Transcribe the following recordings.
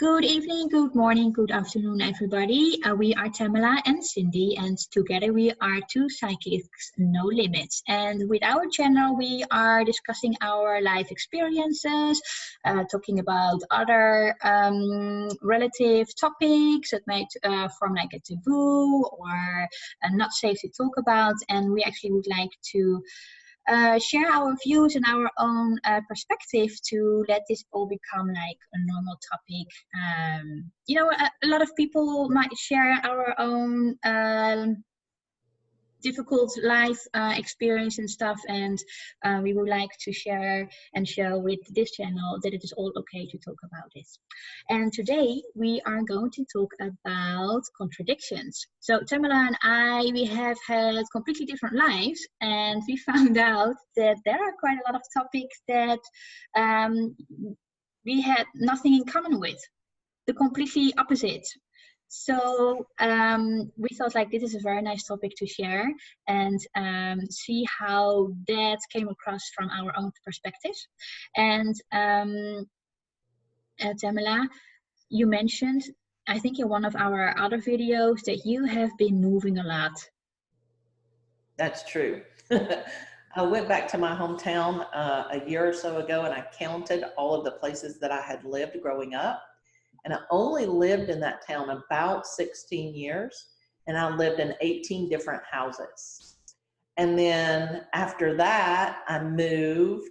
Good evening, good morning, good afternoon, everybody. We are Tamala and Cindy, and together we are 2Psychics, No Limits. And with our channel, we are discussing our life experiences, talking about other relative topics that might form like a taboo or not safe to talk about. And we actually would like to share our views and our own perspective to let this all become like a normal topic. A lot of people might share our own difficult life experience and stuff, and we would like to share and show with this channel that it is all okay to talk about this. And today we are going to talk about contradictions. So Tamala and I, we have had completely different lives, and we found out that there are quite a lot of topics that we had nothing in common with, the completely opposite. So we thought like this is a very nice topic to share and see how that came across from our own perspectives. And Tamala, you mentioned, I think in one of our other videos, that you have been moving a lot. That's true. I went back to my hometown a year or so ago, and I counted all of the places that I had lived growing up. And I only lived in that town about 16 years, and I lived in 18 different houses. And then after that, I moved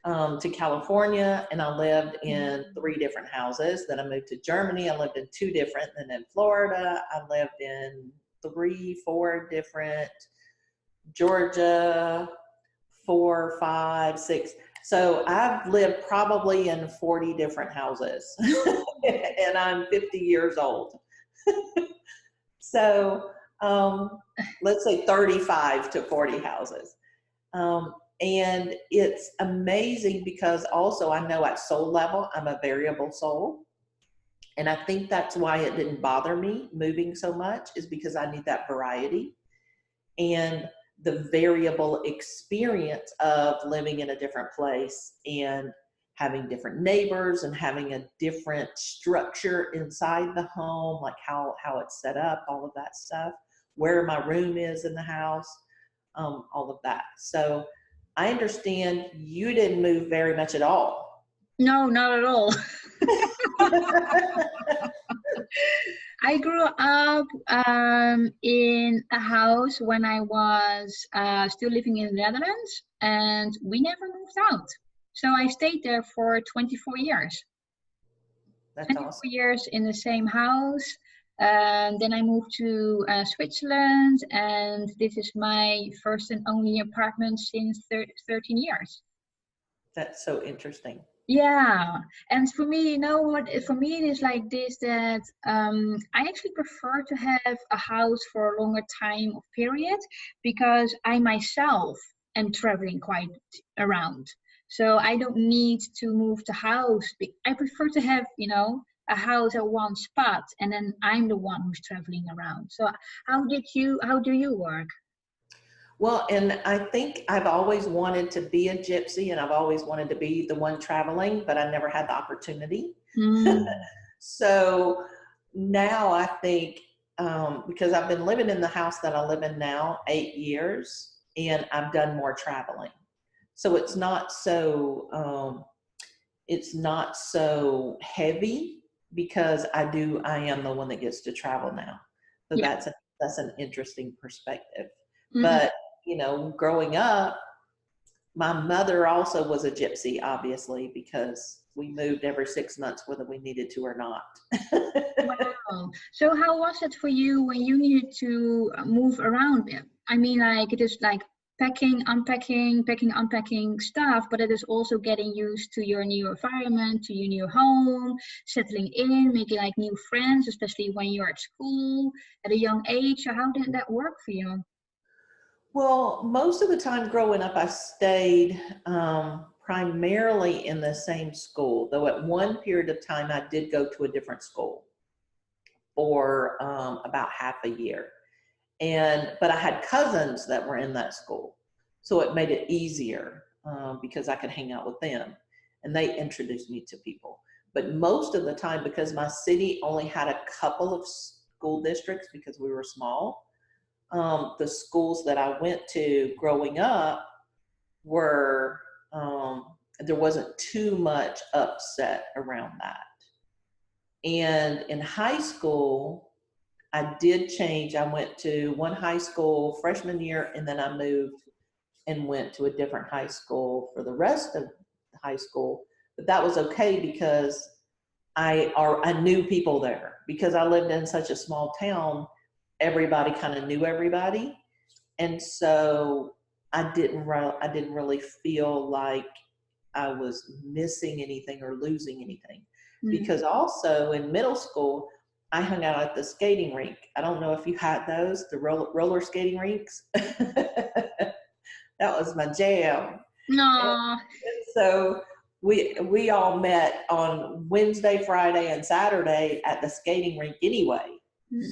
to California, and I lived in 3 different houses. Then I moved to Germany. I lived in 2 different. Then in Florida, I lived in 3, 4 different. Georgia, 4, 5, 6. So I've lived probably in 40 different houses and I'm 50 years old. So let's say 35 to 40 houses. And it's amazing because also I know at soul level, I'm a variable soul. And I think that's why it didn't bother me moving so much, is because I need that variety and the variable experience of living in a different place and having different neighbors and having a different structure inside the home, like how it's set up, all of that stuff, where my room is in the house, all of that. So I understand you didn't move very much at all. No, not at all. I grew up in a house when I was still living in the Netherlands, and we never moved out. So I stayed there for 24 years. That's 24 awesome. years in the same house. Then I moved to Switzerland, and this is my first and only apartment since 13 years. That's so interesting. Yeah, and for me, you know what, for me it is like this, that I actually prefer to have a house for a longer time of period, because I myself am traveling quite around. So I don't need to move the house. I prefer to have, a house at one spot, and then I'm the one who's traveling around. So how do you work? Well, and I think I've always wanted to be a gypsy, and I've always wanted to be the one traveling, but I never had the opportunity. So now I think, because I've been living in the house that I live in now 8 years, and I've done more traveling. So it's not so heavy, because I am the one that gets to travel now. So yeah, that's an interesting perspective. Mm-hmm. But growing up, my mother also was a gypsy, obviously, because we moved every 6 months, whether we needed to or not. Wow. So how was it for you when you needed to move around? I mean, like, it is like packing, unpacking stuff, but it is also getting used to your new environment, to your new home, settling in, making like new friends, especially when you're at school at a young age. So how did that work for you? Well, most of the time growing up, I stayed primarily in the same school, though at one period of time I did go to a different school for about half a year. But I had cousins that were in that school, so it made it easier because I could hang out with them, and they introduced me to people. But most of the time, because my city only had a couple of school districts because we were small, the schools that I went to growing up were, there wasn't too much upset around that. And in high school, I did change. I went to one high school freshman year, and then I moved and went to a different high school for the rest of high school. But that was okay because I knew people there. Because I lived in such a small town, everybody kind of knew everybody. And so I didn't really feel like I was missing anything or losing anything. Because also in middle school, I hung out at the skating rink. I don't know if you had those, the roller skating rinks. That was my jam. No. And so we all met on Wednesday, Friday, and Saturday at the skating rink anyway.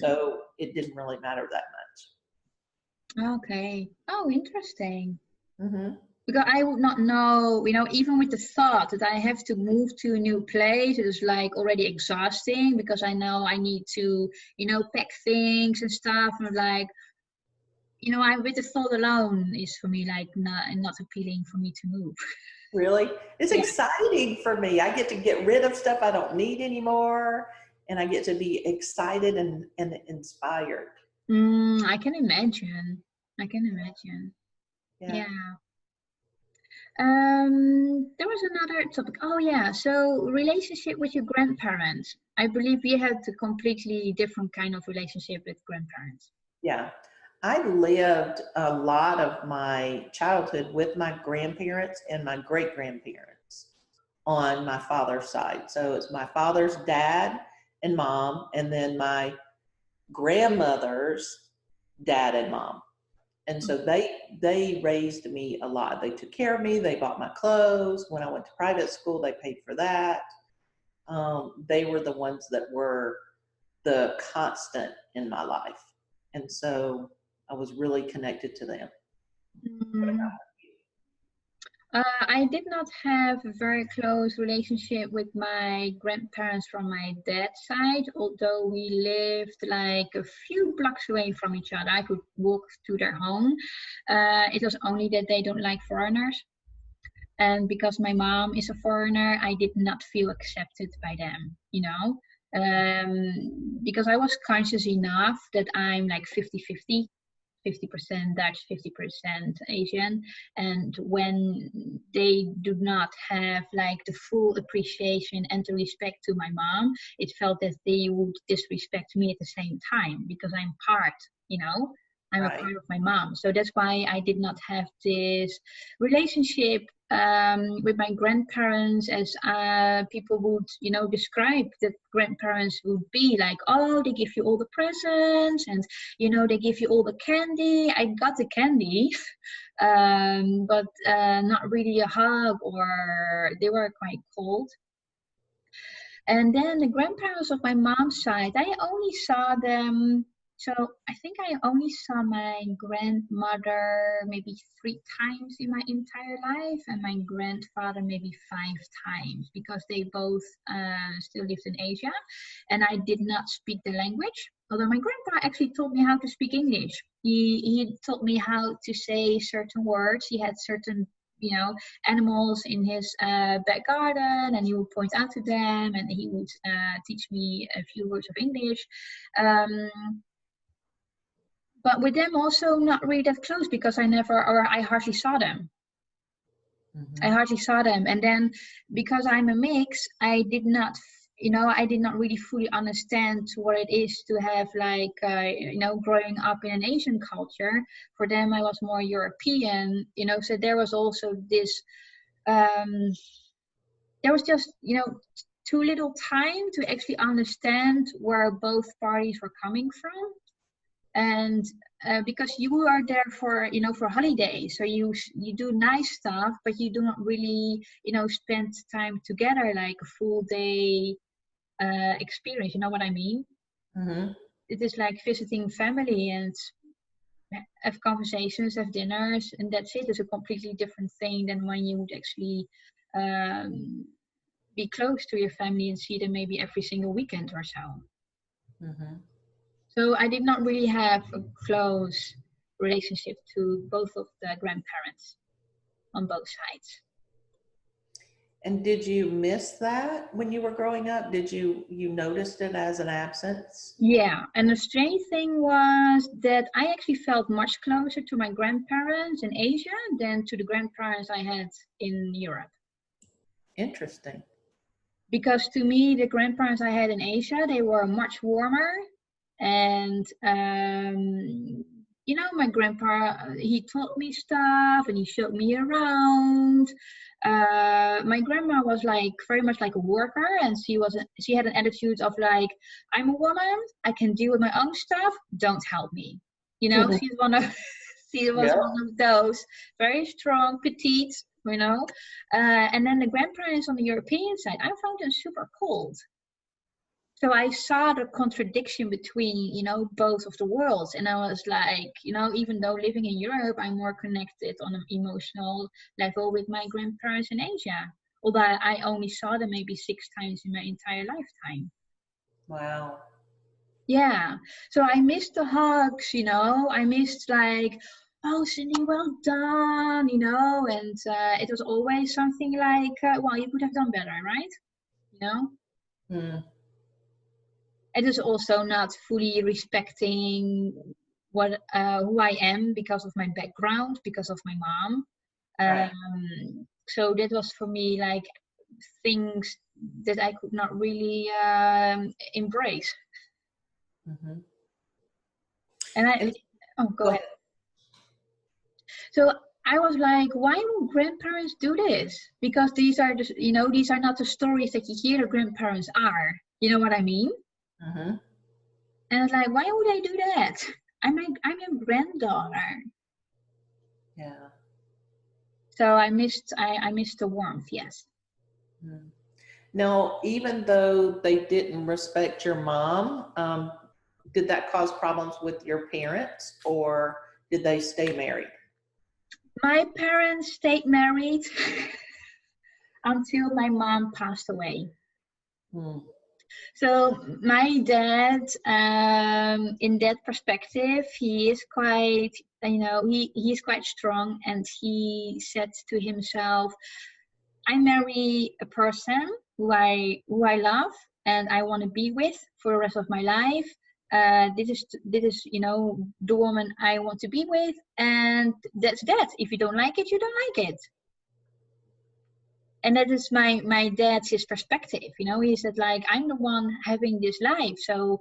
So it didn't really matter that much. Okay. Oh, interesting. Mm-hmm. Because I would not know, even with the thought that I have to move to a new place, it is like already exhausting because I know I need to, pack things and stuff. And like, with the thought alone is for me like not appealing for me to move. Really? It's Yeah. exciting for me. I get to get rid of stuff I don't need anymore, and I get to be excited and inspired. I can imagine. Yeah. There was another topic. Oh yeah, so relationship with your grandparents. I believe you had a completely different kind of relationship with grandparents. Yeah. I lived a lot of my childhood with my grandparents and my great grandparents on my father's side. So it's my father's dad and mom, and then my grandmother's dad and mom. And so they raised me a lot. They took care of me. They bought my clothes. When I went to private school, they paid for that. They were the ones that were the constant in my life. And so I was really connected to them. I did not have a very close relationship with my grandparents from my dad's side, although we lived like a few blocks away from each other. I could walk to their home. It was only that they don't like foreigners. And because my mom is a foreigner, I did not feel accepted by them, because I was conscious enough that I'm like 50-50. 50% Dutch, 50% Asian. And when they do not have like the full appreciation and the respect to my mom, it felt that they would disrespect me at the same time because I'm part, I'm a part of my mom. So that's why I did not have this relationship with my grandparents as people would, describe that grandparents would be like, oh, they give you all the presents and, they give you all the candy. I got the candy, but not really a hug, or they were quite cold. And then the grandparents of my mom's side, I only saw them. So I think I only saw my grandmother maybe 3 times in my entire life, and my grandfather maybe 5 times, because they both still lived in Asia, and I did not speak the language. Although my grandpa actually taught me how to speak English. He taught me how to say certain words. He had certain animals in his back garden, and he would point out to them, and he would teach me a few words of English. But with them also not really that close, because I hardly saw them. I hardly saw them. And then because I'm a mix, I did not really fully understand what it is to have like, growing up in an Asian culture. For them, I was more European, so there was also this, there was just, too little time to actually understand where both parties were coming from. And because you are there for holidays, so you do nice stuff, but you do not really spend time together like a full day experience. You know what I mean? It is like visiting family and have conversations, have dinners, and that's it. It's a completely different thing than when you would actually be close to your family and see them maybe every single weekend or so. Mm-hmm. So I did not really have a close relationship to both of the grandparents on both sides. And did you miss that when you were growing up? Did you noticed it as an absence? Yeah, and the strange thing was that I actually felt much closer to my grandparents in Asia than to the grandparents I had in Europe. Interesting. Because to me, the grandparents I had in Asia, they were much warmer. And, you know, my grandpa, he taught me stuff and he showed me around. My grandma was like very much like a worker, and she had an attitude of like, I'm a woman, I can deal with my own stuff, don't help me. You know, she's one of she was one of those very strong, petite, you know. And then the grandparents on the European side, I found them super cold. So I saw the contradiction between, you know, both of the worlds. And I was like, you know, even though living in Europe, I'm more connected on an emotional level with my grandparents in Asia. Although I only saw them maybe 6 times in my entire lifetime. Wow. Yeah. So I missed the hugs, you know, I missed like, oh, Cindy, well done, you know, and it was always something like, well, you could have done better, right? You know? Mm. It is also not fully respecting what who I am because of my background, because of my mom. Right. So that was for me like things that I could not really embrace. Mm-hmm. And go ahead. So I was like, why would grandparents do this? Because these are just, you know, these are not the stories that you hear the grandparents are. You know what I mean? Mm-hmm. And I was like, why would I do that? I'm your granddaughter. Yeah. So I missed the warmth, yes. Mm. Now, even though they didn't respect your mom, did that cause problems with your parents, or did they stay married? My parents stayed married until my mom passed away. Mm. So my dad, in that perspective, he is quite, you know, he's quite strong, and he said to himself, I marry a person who I love and I want to be with for the rest of my life. This is you know, the woman I want to be with, and that's that. If you don't like it, you don't like it. And that is my dad's his perspective. You know, he said like, I'm the one having this life. So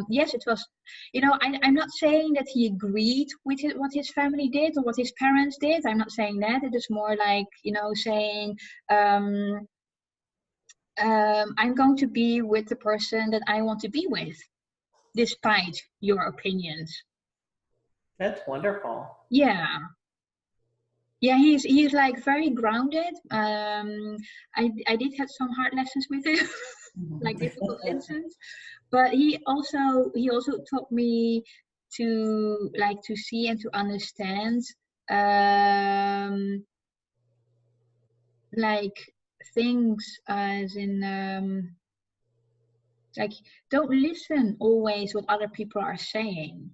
yes, it was, you know, I'm not saying that he agreed with what his family did or what his parents did. I'm not saying that. It is more like, you know, saying I'm going to be with the person that I want to be with, despite your opinions. That's wonderful. Yeah. Yeah, he's like very grounded. I did have some hard lessons with him, like difficult lessons, but he also taught me to like to see and to understand like things as in like, don't listen always what other people are saying.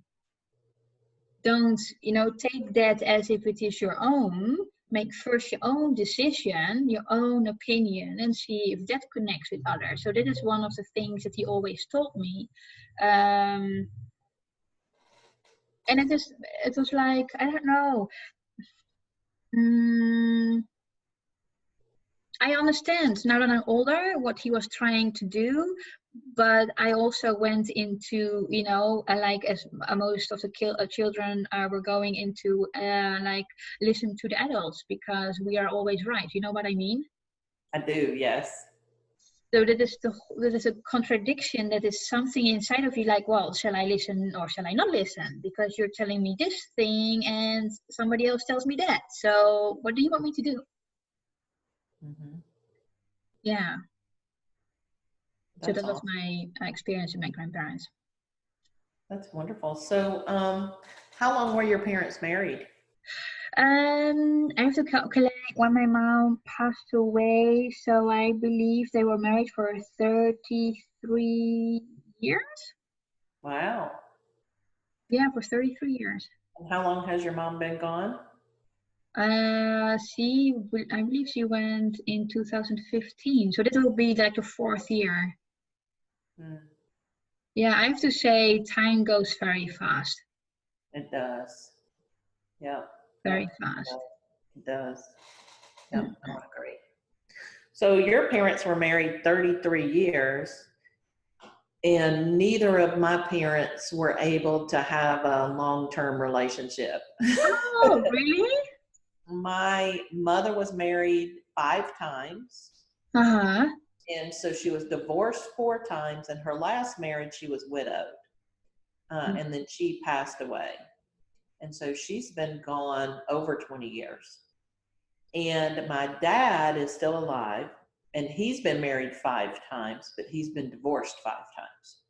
Don't, you know, take that as if it is your own. Make first your own decision, your own opinion, and see if that connects with others. So that is one of the things that he always told me. And it was like, I don't know. I understand now that I'm older what he was trying to do, but I also went into, you know, like as most of the children were going into, like listen to the adults because we are always right. You know what I mean? I do, yes. So that is a contradiction. That is something inside of you, like, well, shall I listen or shall I not listen? Because you're telling me this thing and somebody else tells me that. So what do you want me to do? Mm-hmm. Yeah. So That's that was awesome. my experience with my grandparents. That's wonderful. So, how long were your parents married? I have to calculate. when my mom passed away, so I believe they were married for 33 years. Wow. Yeah, for 33 years. And how long has your mom been gone? I believe she went in 2015, so this will be like the 4th year. Hmm. Yeah, I have to say time goes very fast. It does. Yeah. Very fast. It does. Yeah, I would agree. So your parents were married 33 years, and neither of my parents were able to have a long-term relationship. Oh, really? My mother was married 5 times. Uh-huh. And so she was divorced 4 times. And her last marriage, she was widowed. And then she passed away. And so she's been gone over 20 years. And my dad is still alive. And he's been married 5 times, but he's been divorced 5 times.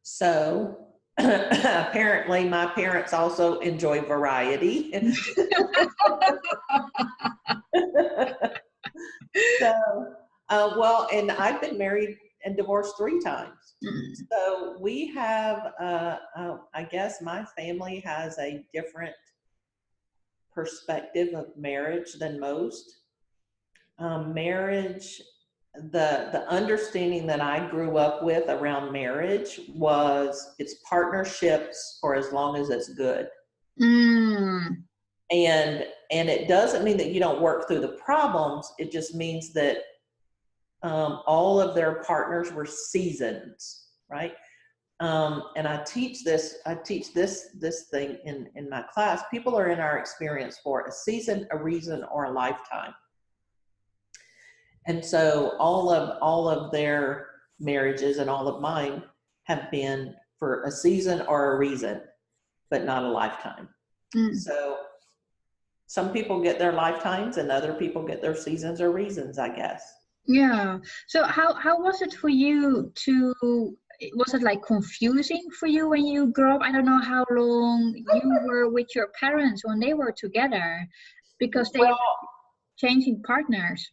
So apparently my parents also enjoy variety. So, well, and I've been married and divorced 3 times. So we have, I guess my family has a different perspective of marriage than most. Marriage, the understanding that I grew up with around marriage was it's partnerships for as long as it's good. And it doesn't mean that you don't work through the problems. It just means that all of their partners were seasoned, right? And I teach this thing in my class. People are in our experience for a season, a reason, or a lifetime. And so all of their marriages and all of mine have been for a season or a reason, but not a lifetime. So some people get their lifetimes and other people get their seasons or reasons, I guess. Yeah. So how was it for you was it like confusing for you when you grew up? I don't know how long you were with your parents when they were together, because they were changing partners.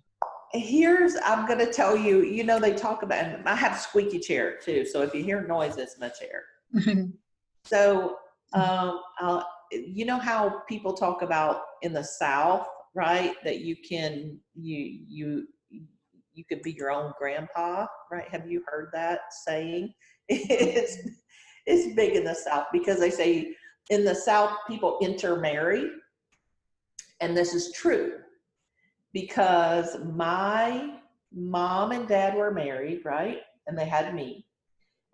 I'm going to tell you, they talk about, and I have a squeaky chair too. So if you hear noise, it's my chair. So, you know how people talk about in the South, right? That you could be your own grandpa, right? Have you heard that saying? It's big in the South because they say in the South people intermarry, and this is true because my mom and dad were married, right? And they had me,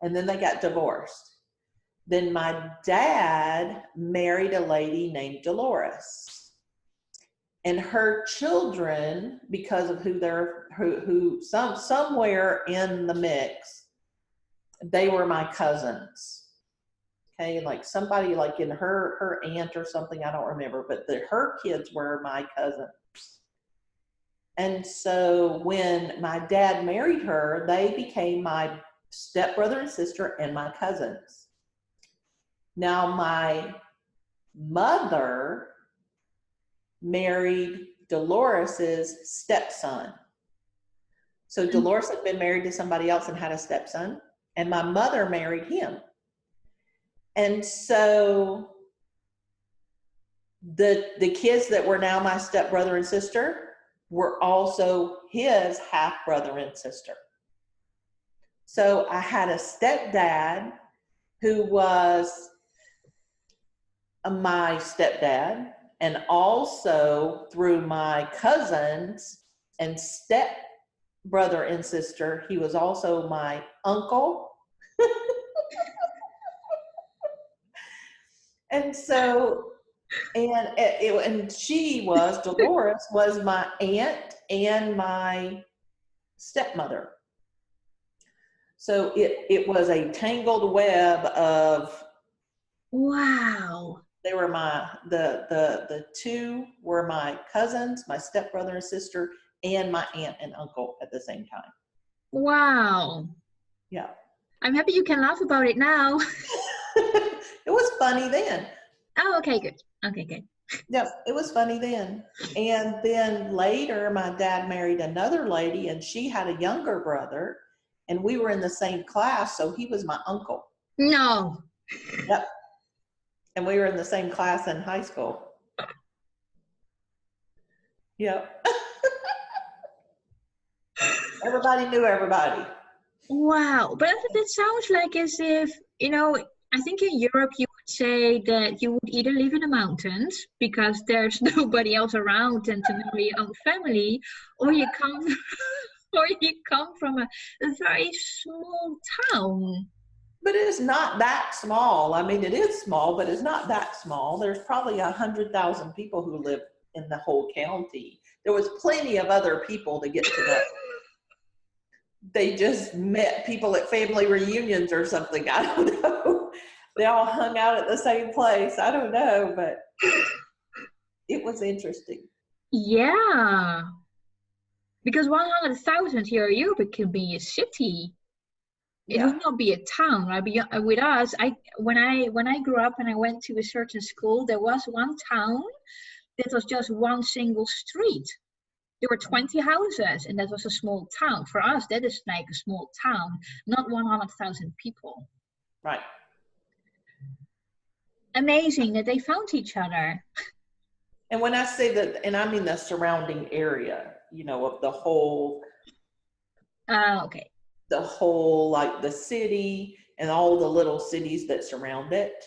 and then they got divorced. Then my dad married a lady named Dolores. And her children, because of somewhere in the mix, they were my cousins. Okay, like somebody like in her aunt or something, I don't remember, but her kids were my cousins. And so when my dad married her, they became my stepbrother and sister and my cousins. Now my mother married Dolores's stepson. So Dolores had been married to somebody else and had a stepson, and my mother married him. And so the kids that were now my stepbrother and sister were also his half brother and sister. So I had a stepdad who was my stepdad, and also through my cousins and step brother and sister, he was also my uncle. And so, and Dolores was my aunt and my stepmother. So it was a tangled web of. Wow. They were the 2 were my cousins, my stepbrother and sister, and my aunt and uncle at the same time. Wow. Yeah. I'm happy you can laugh about it now. It was funny then. Oh, okay, good. Okay, good. Yep, it was funny then. And then later, my dad married another lady, and she had a younger brother, and we were in the same class, so he was my uncle. No. Yep. And we were in the same class in high school. Yep. Everybody knew everybody. Wow. But that sounds like as if, I think in Europe you would say that you would either live in the mountains because there's nobody else around and to marry your own family, or you come or you come from a very small town. But it's not that small. I mean, it is small, but it's not that small. There's probably 100,000 people who live in the whole county. There was plenty of other people to get to know. They just met people at family reunions or something. I don't know. They all hung out at the same place. I don't know, but it was interesting. Yeah. Because 100,000 here in Europe can be a city. It Yeah. would not be a town, right? With us, when I grew up and I went to a certain school, there was one town that was just one single street. There were 20 houses, and that was a small town. For us, that is like a small town, not 100,000 people. Right. Amazing that they found each other. And when I say that, and I mean the surrounding area, of the whole. Okay. The whole, like the city and all the little cities that surround it,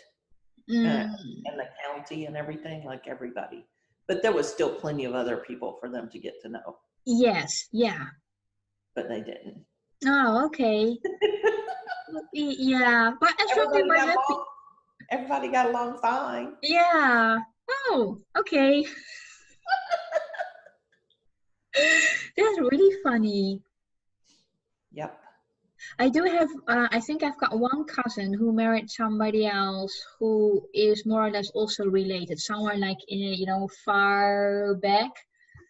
and the county and everything, like everybody. But there was still plenty of other people for them to get to know. Yes, yeah. But they didn't. Oh, okay. Yeah, but as long as they were happy. Everybody got along fine. Yeah. Oh, okay. That's really funny. Yep. I do have, I think I've got one cousin who married somebody else who is more or less also related, somewhere like in, far back.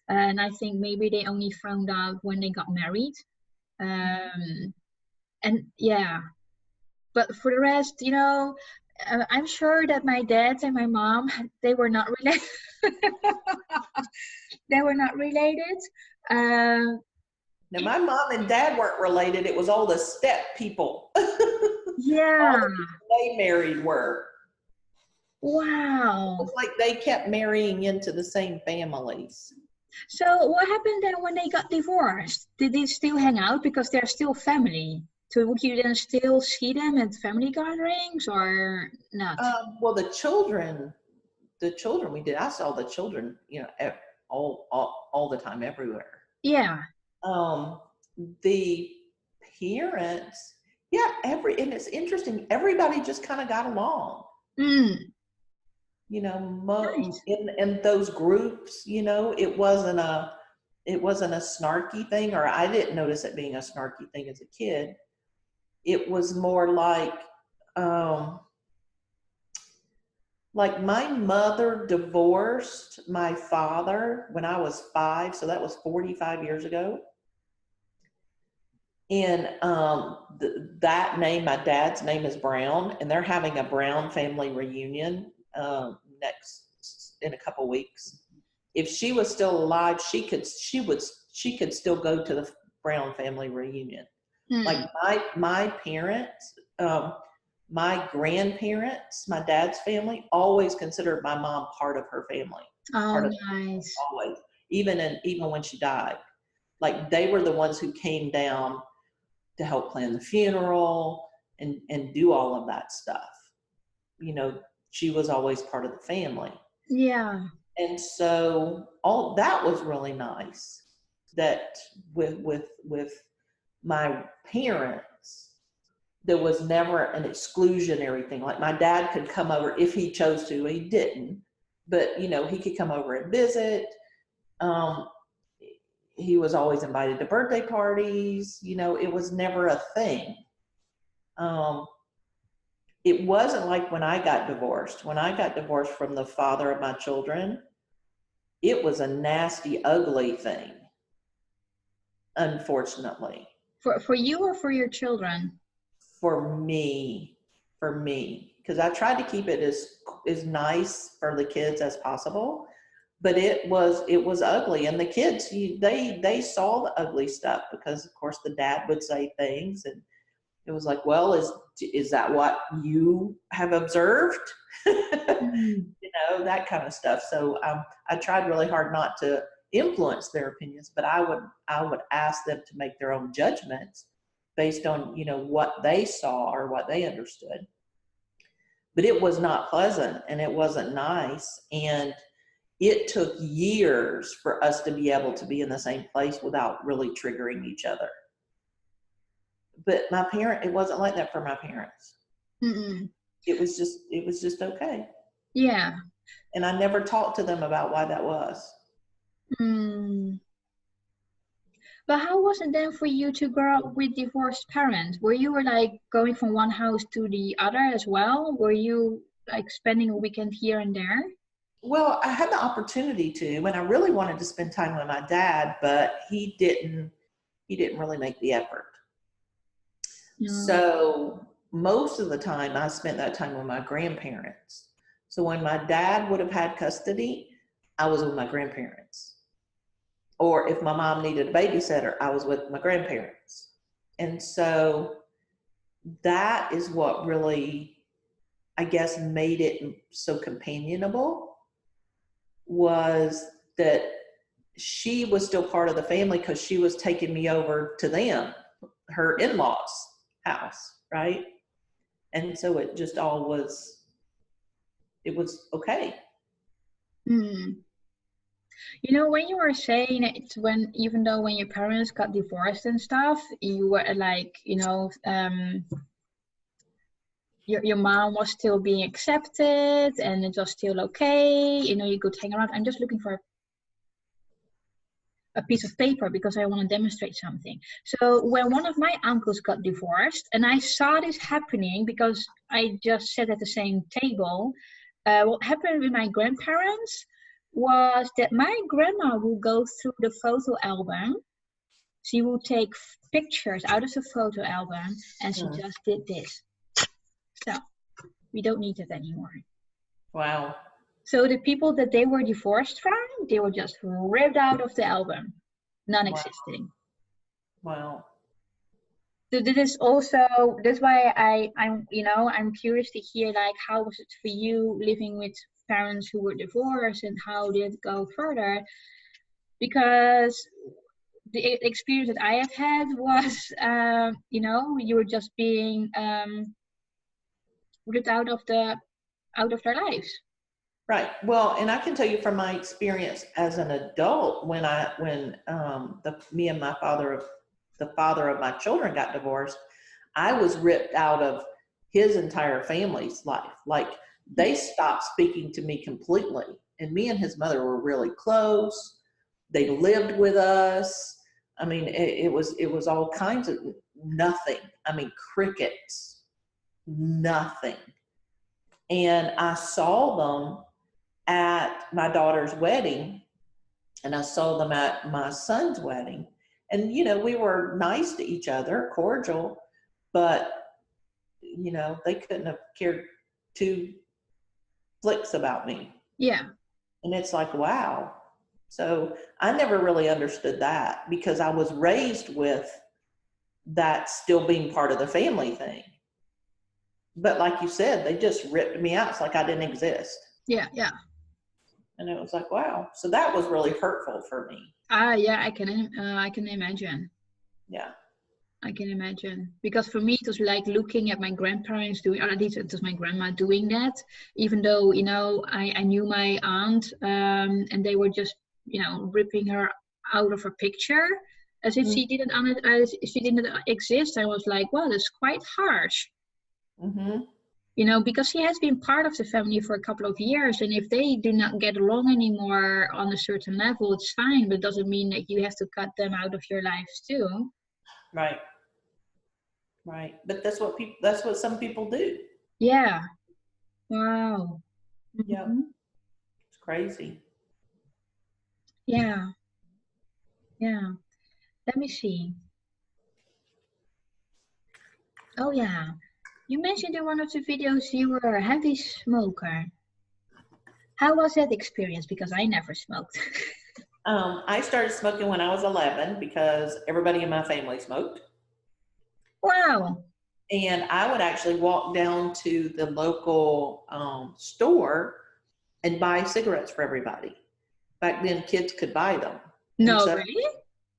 And I think maybe they only found out when they got married. And yeah, but for the rest, I'm sure that my dad and my mom, they were not related. They were not related. Now, my mom and dad weren't related. It was all the step people. Yeah. All the people they married were. Wow. It was like they kept marrying into the same families. So what happened then when they got divorced? Did they still hang out because they're still family? So would you then still see them at family gatherings or not? Well, the children we did. I saw the children, all the time, everywhere. Yeah. The parents, yeah, and it's interesting. Everybody just kind of got along. Nice. In those groups, it wasn't a snarky thing, or I didn't notice it being a snarky thing as a kid. It was more like my mother divorced my father when I was 5, so that was 45 years ago. And that name, my dad's name is Brown, and they're having a Brown family reunion in a couple weeks. If she was still alive, she could still go to the Brown family reunion. Like my parents, my grandparents, my dad's family always considered my mom part of her family. Oh, nice. Always, even when she died, like they were the ones who came down to help plan the funeral and do all of that stuff. She was always part of the family. Yeah. And so all that was really nice, that with my parents, there was never an exclusionary thing. Like my dad could come over if he chose to. He didn't, but he could come over and visit. He was always invited to birthday parties. It was never a thing. It wasn't like when I got divorced. When I got divorced from the father of my children, it was a nasty, ugly thing, unfortunately. For you or for your children? For me. because I tried to keep it as nice for the kids as possible, but it was ugly. And the kids, they saw the ugly stuff, because of course the dad would say things, and it was like, well, is that what you have observed? You know, that kind of stuff. So I tried really hard not to influence their opinions, but I would ask them to make their own judgments based on, you know, what they saw or what they understood. But it was not pleasant, and it wasn't nice, and it took years for us to be able to be in the same place without really triggering each other. But it wasn't like that for my parents. Mm-mm. It was just okay. Yeah. And I never talked to them about why that was. Mm. But how was it then for you to grow up with divorced parents? Were you like going from one house to the other as well? Were you like spending a weekend here and there? Well, I had the opportunity to, and I really wanted to spend time with my dad, but he didn't really make the effort. No. So most of the time I spent that time with my grandparents. So when my dad would have had custody, I was with my grandparents. Or if my mom needed a babysitter, I was with my grandparents. And so that is what really, I guess, made it so companionable, was that she was still part of the family because she was taking me over to them, her in-laws' house, right? And so it just all was, it was okay. Mm. You know, when you were saying it's when, even though when your parents got divorced and stuff, you were like, you know, your mom was still being accepted and it was still okay. You know, you could hang around. I'm just looking for a piece of paper because I want to demonstrate something. So when one of my uncles got divorced, and I saw this happening because I just sat at the same table, what happened with my grandparents was that my grandma would go through the photo album. She would take pictures out of the photo album, and she just did this. So we don't need it anymore. Wow. So the people that they were divorced from, they were just ripped out of the album, non-existing. Wow. So this is also, that's why I'm curious to hear, like, how was it for you living with parents who were divorced, and how did it go further? Because the experience that I have had was, you were just being ripped out of their lives. Right. Well, and I can tell you from my experience as an adult, when me and the father of my children got divorced, I was ripped out of his entire family's life. Like, they stopped speaking to me completely. And me and his mother were really close. They lived with us. I mean, it was all kinds of nothing. I mean, crickets, nothing. And I saw them at my daughter's wedding, and I saw them at my son's wedding. And, you know, we were nice to each other, cordial, but, you know, they couldn't have cared two flicks about me. Yeah. And it's like, wow. So I never really understood that, because I was raised with that still being part of the family thing. But like you said, they just ripped me out. It's like I didn't exist. Yeah, yeah. And it was like, wow. So that was really hurtful for me. Yeah, I can imagine. Yeah. I can imagine, because for me it was like looking at my grandparents doing, or at least it was my grandma doing that, even though, you know, I knew my aunt, and they were just, you know, ripping her out of her picture as if she didn't exist. I was like, well, that's quite harsh. Mm-hmm. You know, because she has been part of the family for a couple of years, and if they do not get along anymore on a certain level, it's fine, but it doesn't mean that you have to cut them out of your lives too. Right. Right. But that's what some people do. Yeah. Wow. Yeah. Mm-hmm. It's crazy. Yeah. Yeah. Let me see. Oh yeah. You mentioned in one of the videos you were a heavy smoker. How was that experience? Because I never smoked. I started smoking when I was 11 because everybody in my family smoked. Wow. And I would actually walk down to the local store and buy cigarettes for everybody. Back then, kids could buy them. No, really?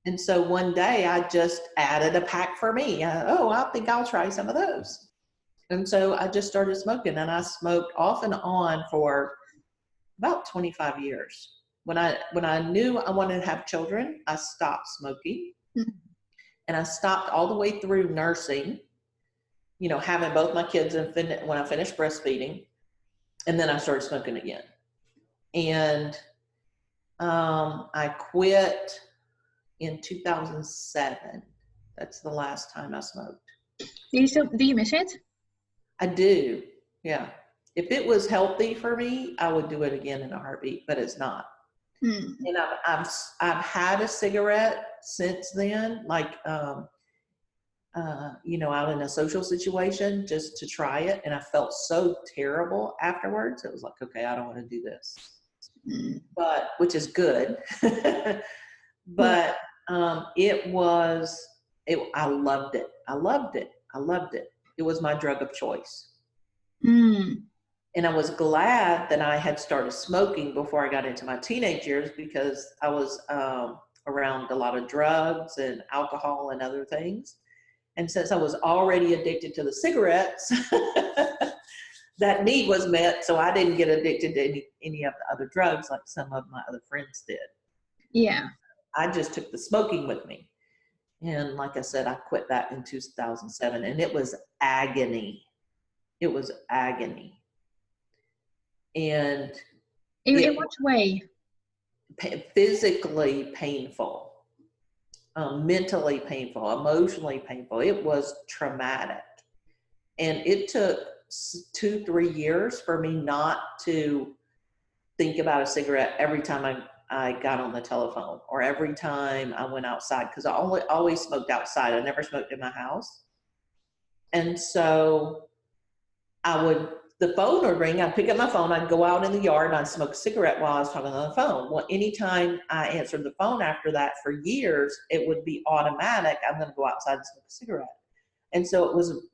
And so one day I just added a pack for me. I think I'll try some of those. And so I just started smoking, and I smoked off and on for about 25 years. When I knew I wanted to have children, I stopped smoking. Mm-hmm. And I stopped all the way through nursing, having both my kids when I finished breastfeeding. And then I started smoking again. And I quit in 2007. That's the last time I smoked. Do you miss it? I do, yeah. If it was healthy for me, I would do it again in a heartbeat, but it's not. And I've had a cigarette since then, like out in a social situation, just to try it, and I felt so terrible afterwards. It was like, okay, I don't want to do this, but which is good. But I loved it. I loved it. I loved it. It was my drug of choice. And I was glad that I had started smoking before I got into my teenage years, because I was around a lot of drugs and alcohol and other things. And since I was already addicted to the cigarettes, that need was met. So I didn't get addicted to any of the other drugs like some of my other friends did. Yeah. I just took the smoking with me. And like I said, I quit that in 2007, and it was agony. It was agony. And in what way? Physically painful, mentally painful, emotionally painful. It was traumatic. And it took 2-3 years for me not to think about a cigarette every time I got on the telephone or every time I went outside, because I always smoked outside. I never smoked in my house. And so the phone would ring, I'd pick up my phone, I'd go out in the yard, and I'd smoke a cigarette while I was talking on the phone. Well, anytime I answered the phone after that for years, it would be automatic, I'm going to go outside and smoke a cigarette. And so it was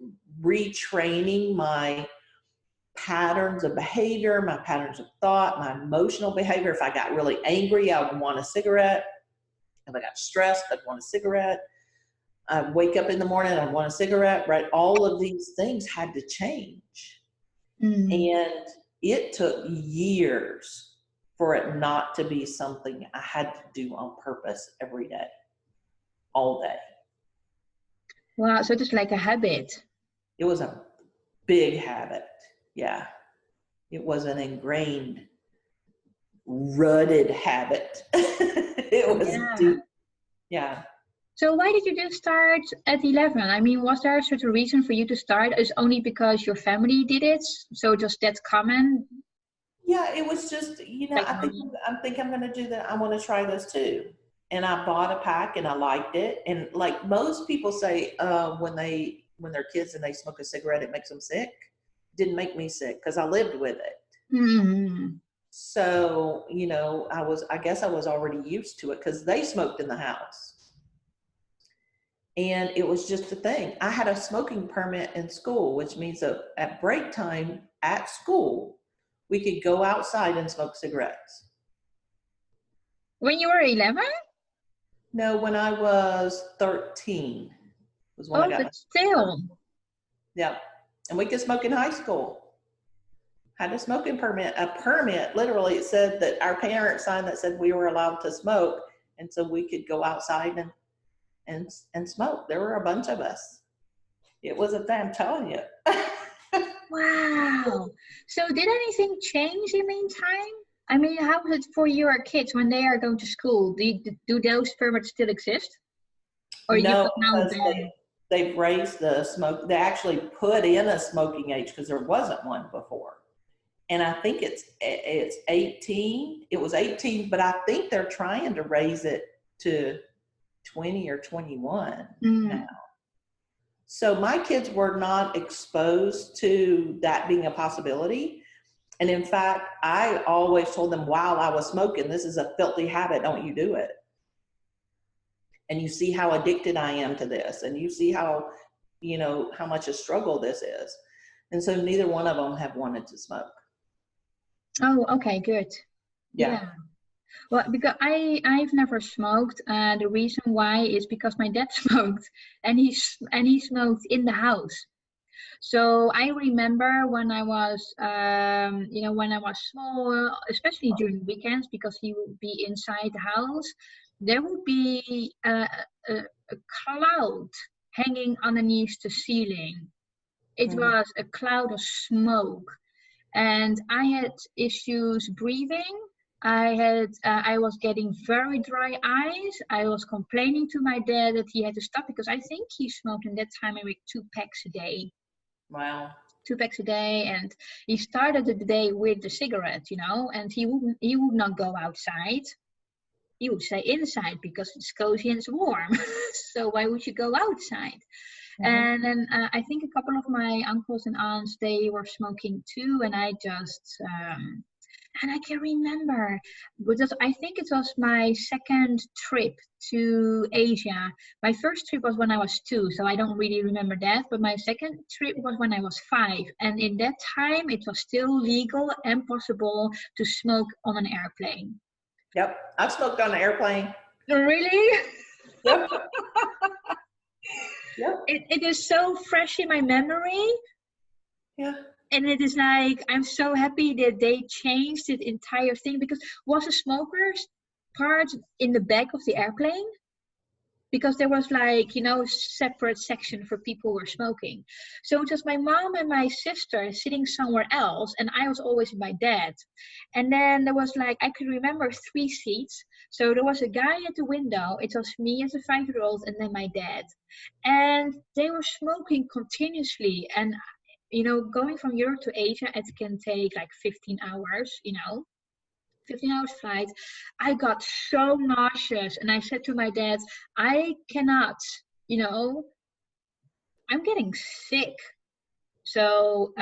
retraining my patterns of behavior, my patterns of thought, my emotional behavior. If I got really angry, I would want a cigarette. If I got stressed, I'd want a cigarette. I'd wake up in the morning, I'd want a cigarette, right? All of these things had to change. And it took years for it not to be something I had to do on purpose every day, all day. Wow, so it's like a habit. It was a big habit, yeah. It was an ingrained, rooted habit. It was deep, yeah. So why did you just start at 11? I mean, was there a certain reason for you to start? Is only because your family did it? So just that's common? Yeah, it was just, I think I'm going to do that. I want to try this too. And I bought a pack and I liked it. And like most people say, when they're kids and they smoke a cigarette, it makes them sick. It didn't make me sick because I lived with it. So, I guess I was already used to it because they smoked in the house. And it was just a thing. I had a smoking permit in school, which means that at break time at school, we could go outside and smoke cigarettes. When you were 11? No, when I was 13 was when I got. But still. Yeah, and we could smoke in high school. Had a smoking permit, literally it said that our parents signed that said we were allowed to smoke, and so we could go outside and smoke. There were a bunch of us. It was a thing, I'm telling you. Wow. So did anything change in the meantime? I mean, how is it for your kids when they are going to school? Do those permits still exist? Or no, because they've raised the smoke. They actually put in a smoking age because there wasn't one before. And I think it's 18. It was 18, but I think they're trying to raise it to 20 or 21 now. So my kids were not exposed to that being a possibility. And in fact, I always told them while I was smoking, this is a filthy habit, don't you do it. And you see how addicted I am to this. And you see how, you know, how much a struggle this is. And so neither one of them have wanted to smoke. Oh, okay, good. Yeah. Well, because I've never smoked. The reason why is because my dad smoked, and he smoked in the house. So I remember when I was, when I was small, especially during weekends, because he would be inside the house, there would be a cloud hanging underneath the ceiling. It was a cloud of smoke, and I had issues breathing. I was getting very dry eyes. I was complaining to my dad that he had to stop, because I think he smoked in that time maybe 2 packs a day. Wow. 2 packs a day, and he started the day with the cigarette, and he would not go outside. He would stay inside because it's cozy and it's warm. So why would you go outside? And then I think a couple of my uncles and aunts, they were smoking too, and I just and I can remember, because I think it was my second trip to Asia. My first trip was when I was 2, so I don't really remember that. But my second trip was when I was 5. And in that time, it was still legal and possible to smoke on an airplane. Yep. I've smoked on an airplane. Really? Yep. Yep. It is so fresh in my memory. Yeah. And it is like, I'm so happy that they changed the entire thing, because was a smoker's part in the back of the airplane? Because there was like, separate section for people who were smoking. So it was my mom and my sister sitting somewhere else, and I was always with my dad. And then there was like, I could remember 3 seats. So there was a guy at the window. It was me as a 5-year-old, and then my dad. And they were smoking continuously. And going from Europe to Asia, it can take like 15 hours, 15 hours flight. I got so nauseous, and I said to my dad, I cannot, I'm getting sick. So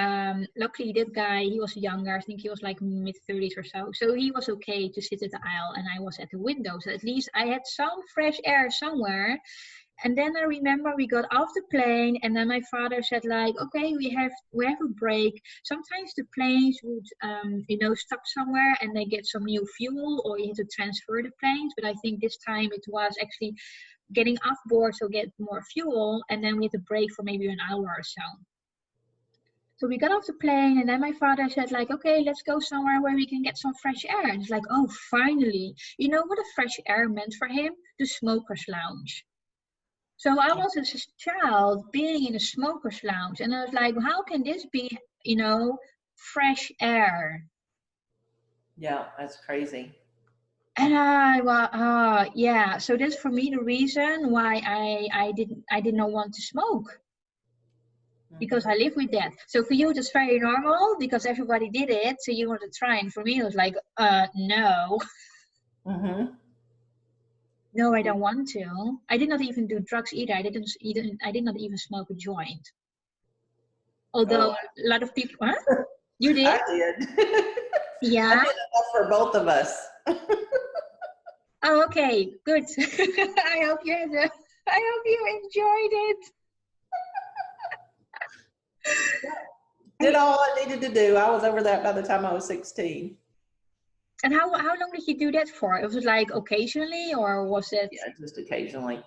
luckily that guy, he was younger. I think he was like mid-30s or so. So he was okay to sit at the aisle, and I was at the window. So at least I had some fresh air somewhere. And then I remember we got off the plane, and then my father said like, okay, we have a break. Sometimes the planes would, stop somewhere and they get some new fuel, or you had to transfer the planes. But I think this time it was actually getting off board, so get more fuel. And then we had to break for maybe an hour or so. So we got off the plane, and then my father said like, okay, let's go somewhere where we can get some fresh air. And it's like, oh, finally. You know what a fresh air meant for him? The smoker's lounge. So I was as a child being in a smoker's lounge, and I was like, how can this be, fresh air? Yeah, that's crazy. And so that's for me the reason why I did not want to smoke, because I live with that. So for you, it's very normal because everybody did it, so you want to try. And for me, it was like, no. No, I don't want to. I did not even do drugs either. I did not even smoke a joint. Although a lot of people, huh? You did? I did. Yeah. I did enough for both of us. Oh, okay, good. I hope you enjoyed it. Did all I needed to do. I was over that by the time I was 16. And how long did you do that for? Was it like occasionally, or was it? Yeah, just occasionally.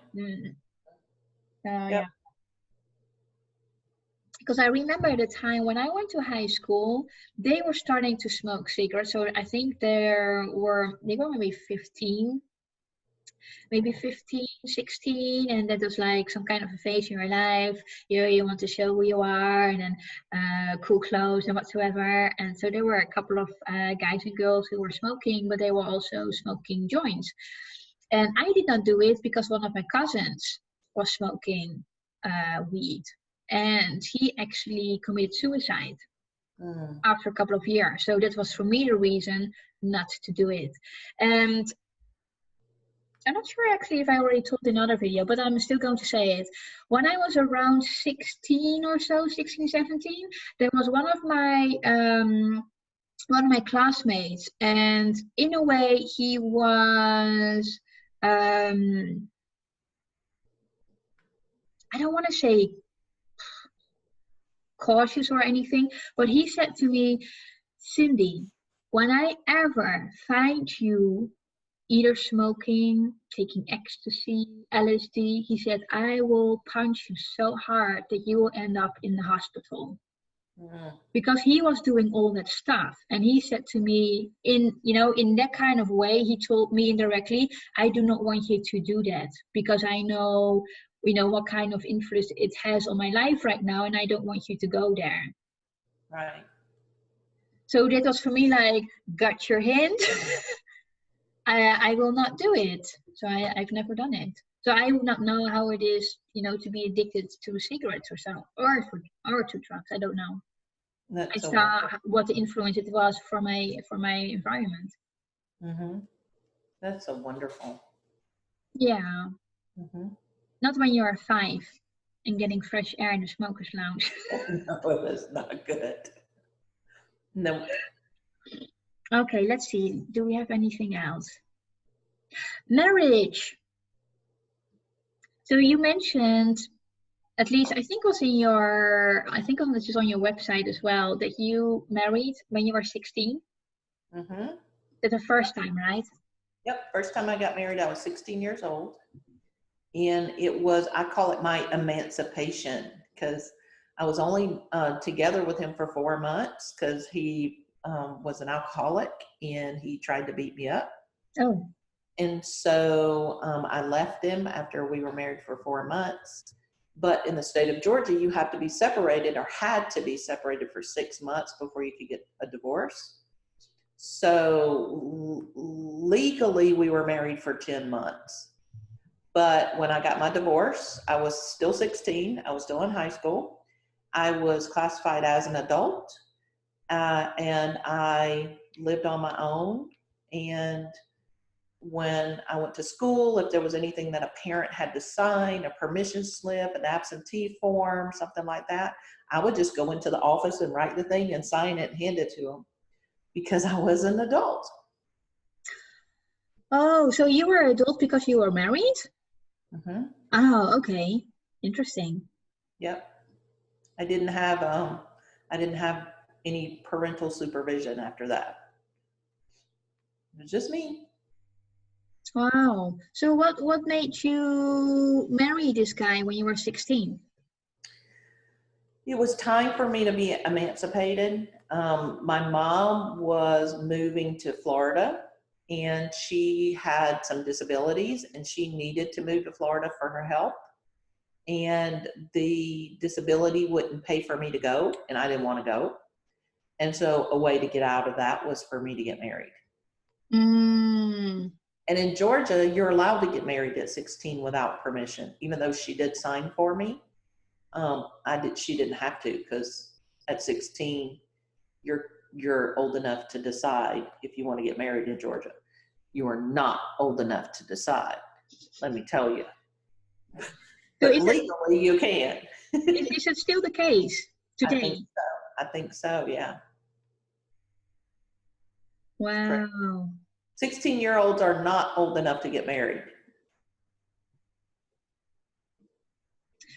Yeah. Because I remember the time when I went to high school, they were starting to smoke cigarettes. So I think they were maybe 15, 16, and that was like some kind of a phase in your life. You want to show who you are, and then cool clothes and whatsoever. And so there were a couple of guys and girls who were smoking, but they were also smoking joints. And I did not do it because one of my cousins was smoking weed, and he actually committed suicide after a couple of years. So that was for me the reason not to do it. And I'm not sure actually if I already told in another video, but I'm still going to say it. When I was around 16 or so, 16, 17, there was one of my classmates, and in a way he was I don't want to say cautious or anything, but he said to me, Cindy, when I ever find you either smoking, taking ecstasy, LSD, he said, I will punch you so hard that you will end up in the hospital. Mm. Because he was doing all that stuff, and he said to me in that kind of way, he told me indirectly, I do not want you to do that because I know what kind of influence it has on my life right now, and I don't want you to go there. Right. So that was for me like, got your hint. I will not do it. So I've never done it. So I would not know how it is, to be addicted to cigarettes or so, or to drugs. I don't know. I That's so saw wonderful. what the influence it was for my environment. Mm-hmm. That's so wonderful. Yeah. Mm-hmm. Not when you're 5 and getting fresh air in the smoker's lounge. No, that's not good. No. Okay, let's see. Do we have anything else? Marriage. So you mentioned, at least I think was this is on your website as well, that you married when you were 16. Mm-hmm. That's the first time, right? Yep. First time I got married, I was 16 years old. And I call it my emancipation, because I was only together with him for 4 months because he was an alcoholic and he tried to beat me up. Oh. And so I left him after we were married for 4 months. But in the state of Georgia, you have to be separated, or had to be separated, for 6 months before you could get a divorce. So legally, we were married for 10 months. But when I got my divorce, I was still 16. I was still in high school. I was classified as an adult, and I lived on my own. And when I went to school, if there was anything that a parent had to sign, a permission slip, an absentee form, something like that, I would just go into the office and write the thing and sign it and hand it to them, because I was an adult. Oh, so you were adult because you were married? Mm-hmm. Oh, okay. Interesting. Yep. I didn't have any parental supervision after that. It was just me. Wow. So what made you marry this guy when you were 16? It was time for me to be emancipated. My mom was moving to Florida, and she had some disabilities, and she needed to move to Florida for her health. And the disability wouldn't pay for me to go, and I didn't want to go. And so a way to get out of that was for me to get married. Mm. And in Georgia, you're allowed to get married at 16 without permission, even though she did sign for me. She didn't have to, because at 16, you're old enough to decide if you want to get married in Georgia. You are not old enough to decide, let me tell you. But legally, you can. Is it still the case today? I think so, yeah. Wow. 16-year-olds are not old enough to get married.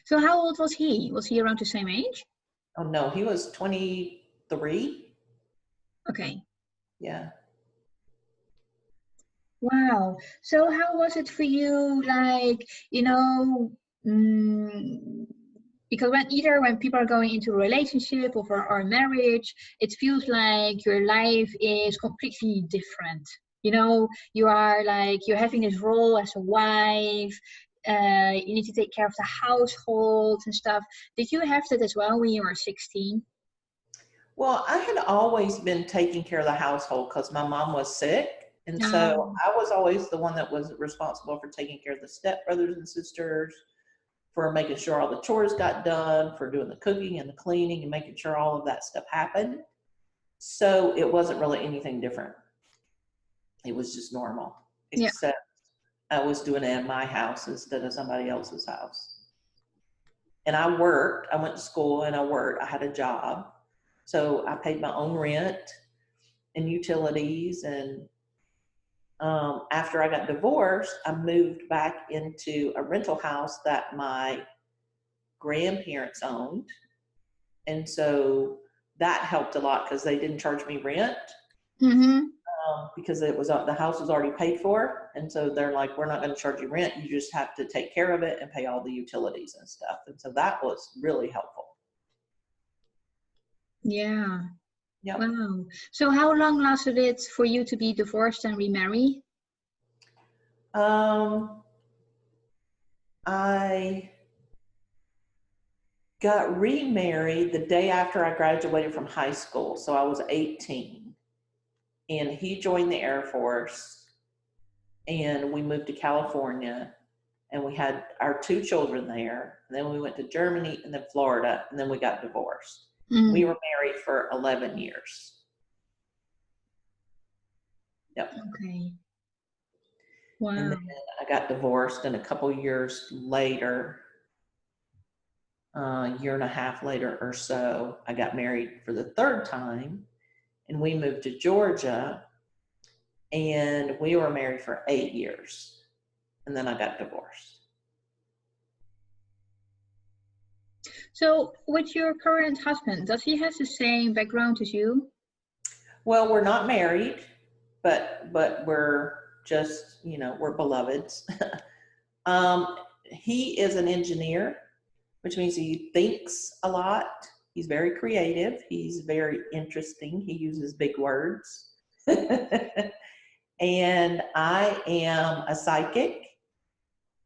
So how old was he? Was he around the same age? Oh, no, he was 23. Okay. Yeah. Wow. So how was it for you, like, because when people are going into a relationship or marriage, it feels like your life is completely different. You are like, you're having this role as a wife, you need to take care of the household and stuff. Did you have that as well when you were 16? Well, I had always been taking care of the household because my mom was sick. And so I was always the one that was responsible for taking care of the stepbrothers and sisters, for making sure all the chores got done, for doing the cooking and the cleaning and making sure all of that stuff happened. So it wasn't really anything different. It was just normal, except I was doing it at my house instead of somebody else's house. And I worked. I went to school and I worked. I had a job. So I paid my own rent and utilities. And after I got divorced, I moved back into a rental house that my grandparents owned. And so that helped a lot because they didn't charge me rent. Because it was the house was already paid for, and so they're like, we're not going to charge you rent, you just have to take care of it and pay all the utilities and stuff. And so that was really helpful. Yeah. Yep. Wow. So how long lasted it for you to be divorced and remarry? I got remarried the day after I graduated from high school, so I was 18, and he joined the Air Force. And we moved to California, and we had our 2 children there. And then we went to Germany and then Florida, and then we got divorced. We were married for 11 years. Yep. Okay. Wow. And then I got divorced, and a couple years later, a year and a half later or so, I got married for the 3rd time, and we moved to Georgia. And we were married for 8 years, and then I got divorced. So with your current husband, does he have the same background as you? Well, we're not married, but we're just, we're beloveds. He is an engineer, which means he thinks a lot. He's very creative. He's very interesting. He uses big words. And I am a psychic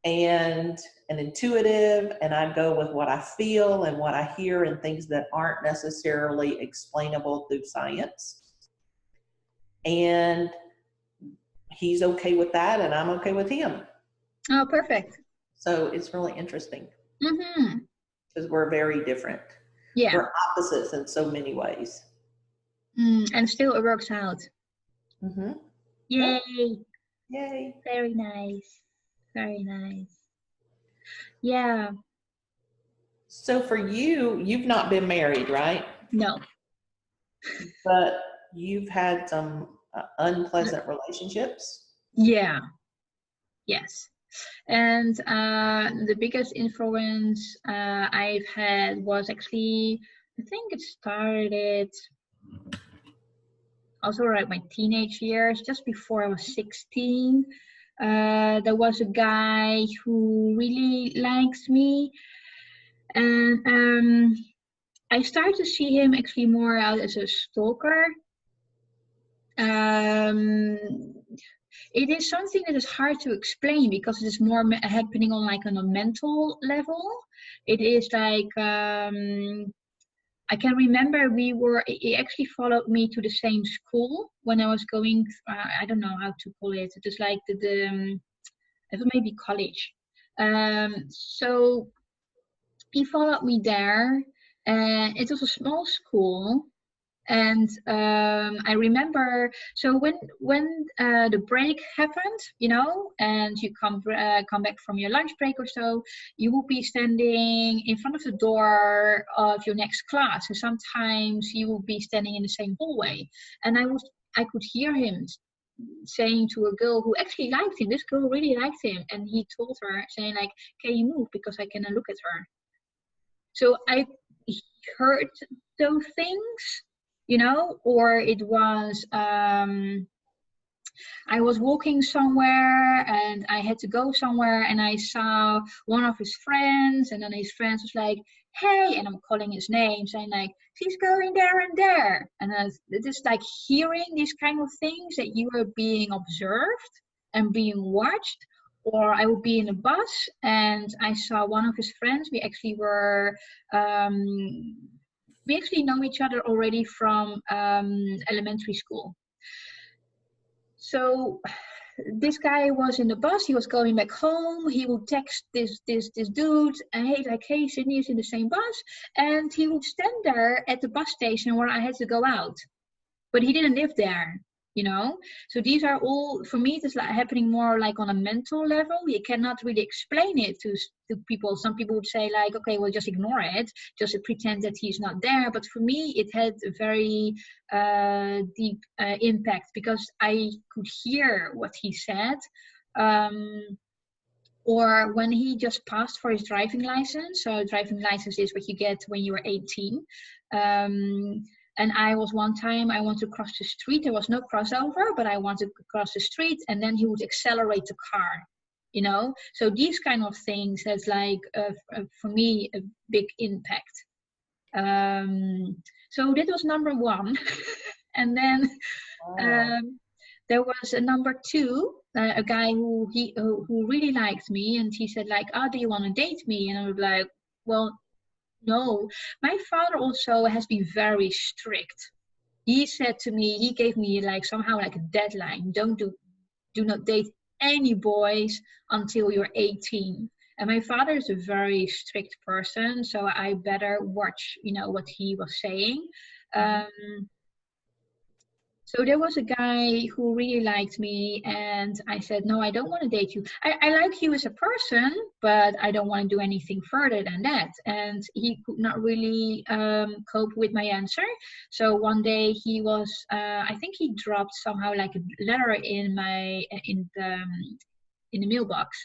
and an intuitive, and I go with what I feel and what I hear and things that aren't necessarily explainable through science. And he's okay with that, and I'm okay with him. Oh, perfect. So it's really interesting. Because we're very different. Yeah. We're opposites in so many ways. And still it works out. Yay. Yay. Very nice. Very nice. Yeah. So for you, you've not been married, right? No. But you've had some unpleasant relationships? Yeah. Yes. And the biggest influence I've had was actually, I think it started also like my teenage years, just before I was 16. There was a guy who really liked me, and I started to see him actually more out as a stalker. It is something that is hard to explain because it is more happening on like on a mental level. It is like I can remember he actually followed me to the same school when I was going, I don't know how to call it. It is like it was maybe college. So he followed me there, and it was a small school. And I remember, so when the break happened, and you come back from your lunch break or so, you will be standing in front of the door of your next class. And sometimes you will be standing in the same hallway. And I could hear him saying to a girl who actually liked him. This girl really liked him, and he told her, saying like, "Can you move because I cannot look at her?" So I heard those things. Or it was, I was walking somewhere and I had to go somewhere, and I saw one of his friends, and then his friends was like, "Hey," and I'm calling his name, saying like, "She's going there and there." And it is like hearing these kind of things, that you are being observed and being watched. Or I would be in a bus and I saw one of his friends. We actually know each other already from elementary school. So this guy was in the bus. He was going back home. He would text this dude, and hey, Sydney is in the same bus. And he would stand there at the bus station where I had to go out. But he didn't live there. you know. So these are all, for me, it is like happening more like on a mental level. You cannot really explain it to people. Some people would say like, okay, well, just ignore it, just pretend that he's not there. But for me, it had a very deep impact, because I could hear what he said. Or when he just passed for his driving license. So driving license is what you get when you are 18. And I was one time, I wanted to cross the street. There was no crossover, but I wanted to cross the street, and then he would accelerate the car, you know. So these kind of things has like, for me, a big impact. So that was number one. And then there was a number two, a guy who really liked me, and he said like, oh, do you want to date me? And I was like, well, no. My father also has been very strict. He said to me, he gave me like somehow like a deadline. Do not date any boys until you're 18. And my father is a very strict person, so I better watch, you know, what he was saying. So there was a guy who really liked me, and I said, no, I don't want to date you. I like you as a person, but I don't want to do anything further than that. And he could not really cope with my answer. So one day he was, I think he dropped somehow like a letter in the mailbox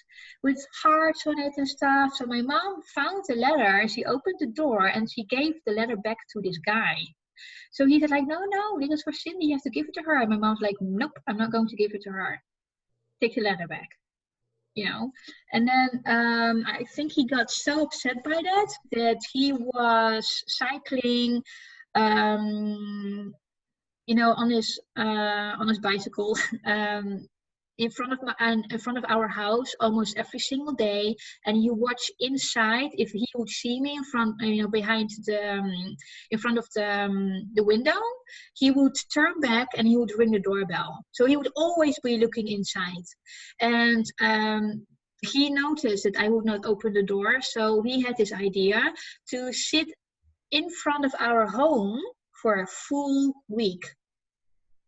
with hearts on it and stuff. So my mom found the letter, she opened the door, and she gave the letter back to this guy. So he said like, no, this is for Cindy, you have to give it to her. And my mom's like, nope, I'm not going to give it to her. Take the letter back, you know. And then I think he got so upset by that he was cycling, you know, on his bicycle, in front of our house almost every single day, and you watch inside. If he would see me in front, you know, behind in front of the window, he would turn back and he would ring the doorbell. So he would always be looking inside, and he noticed that I would not open the door. So he had this idea to sit in front of our home for a full week.